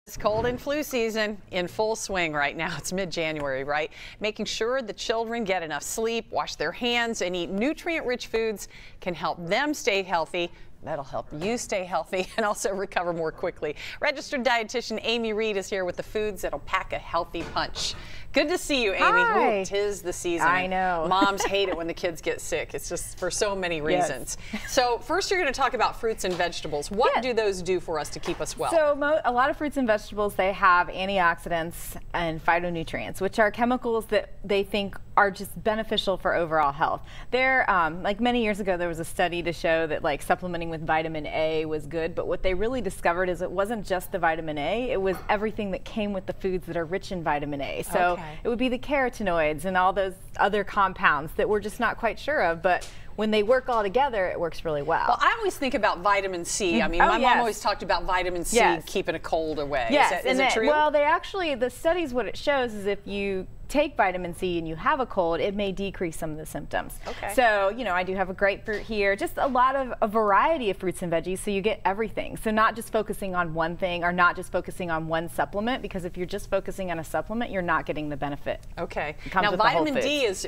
It's cold and flu season in full swing right now. It's mid-January, right? Making sure the children get enough sleep, wash their hands, and eat nutrient-rich foods can help them stay healthy. That'll help you stay healthy and also recover more quickly. Registered dietitian Amy Reed is here with the foods that'll pack a healthy punch. Good to see you, Amy. Hi. Ooh, 'tis the season. I know. Moms hate it when the kids get sick. It's just for so many reasons. Yes. So first you're going to talk about fruits and vegetables. What do those do for us to keep us well? So a lot of fruits and vegetables, they have antioxidants and phytonutrients, which are chemicals that they think are just beneficial for overall health. They're like many years ago, there was a study to show that like supplementing with vitamin A was good, but what they really discovered is it wasn't just the vitamin A, it was everything that came with the foods that are rich in vitamin A. So it would be the carotenoids and all those other compounds that we're just not quite sure of, but when they work all together, it works really well. Well, I always think about vitamin C. I mean, my mom always talked about vitamin C keeping a cold away. Yes. Is it true? Well, the studies, what it shows is if you take vitamin C and you have a cold, it may decrease some of the symptoms. Okay. So, you know, I do have a grapefruit here, just a variety of fruits and veggies, so you get everything. So not just focusing on one thing or not just focusing on one supplement, because if you're just focusing on a supplement, you're not getting the benefit. Okay. Now, vitamin D is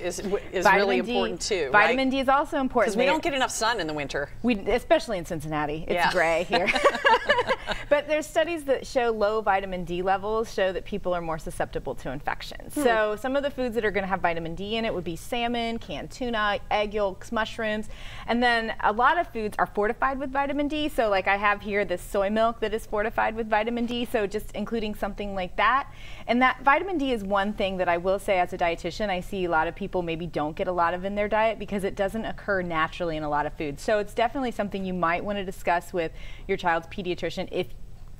really important too, right? Vitamin D is also important. Because we don't get enough sun in the winter. Especially in Cincinnati. It's gray here. But there's studies that show low vitamin D levels show that people are more susceptible to infections. So some of the foods that are going to have vitamin D in it would be salmon, canned tuna, egg yolks, mushrooms, and then a lot of foods are fortified with vitamin D. So like I have here this soy milk that is fortified with vitamin D, so just including something like that. And that vitamin D is one thing that I will say as a dietitian, I see a lot of people maybe don't get a lot of in their diet because it doesn't occur naturally in a lot of foods. So it's definitely something you might want to discuss with your child's pediatrician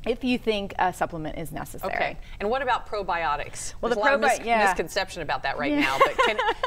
if you think a supplement is necessary. Okay. And what about probiotics? Well, there's a lot of misconception about that right now, but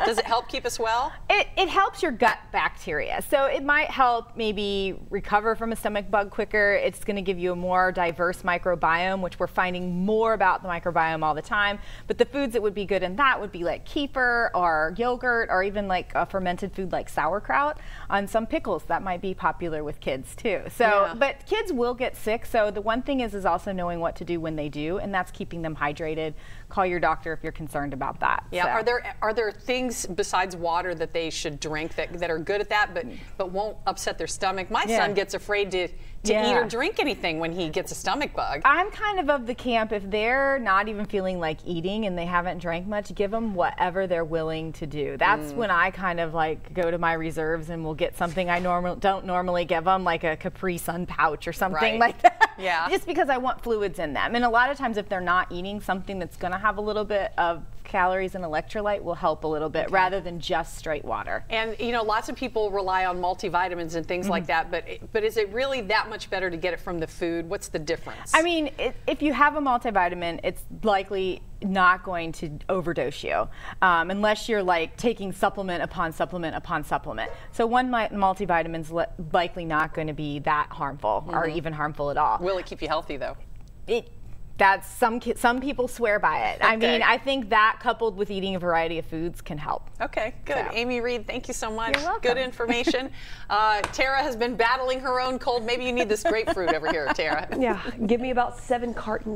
does it help keep us well? It helps your gut bacteria. So it might help maybe recover from a stomach bug quicker. It's going to give you a more diverse microbiome, which we're finding more about the microbiome all the time. But the foods that would be good in that would be like kefir or yogurt or even like a fermented food like sauerkraut. On some pickles, that might be popular with kids too. So, but kids will get sick. So the one thing is also knowing what to do when they do, and that's keeping them hydrated. Call your doctor if you're concerned about that. Yeah. So. Are there things besides water that they should drink that are good at that, but won't upset their stomach? My son gets afraid to eat or drink anything when he gets a stomach bug. I'm kind of the camp, if they're not even feeling like eating and they haven't drank much, give them whatever they're willing to do. That's when I kind of like go to my reserves and will get something I don't normally give them, like a Capri Sun pouch or something like that. Yeah. Just because I want fluids in them. And a lot of times if they're not eating something that's going to have a little bit of calories and electrolyte will help a little bit rather than just straight water. And you know, lots of people rely on multivitamins and things like that, but is it really that much better to get it from the food? What's the difference? I mean, if you have a multivitamin, it's likely not going to overdose you unless you're like taking supplement upon supplement upon supplement. So one multivitamin's likely not going to be that harmful or even harmful at all. Will it keep you healthy though? That's some people swear by it. I mean, I think that coupled with eating a variety of foods can help. Okay, good. So. Amy Reed, thank you so much. You're welcome. Good information. Tara has been battling her own cold. Maybe you need this grapefruit over here, Tara. Yeah, give me about 7 cartons.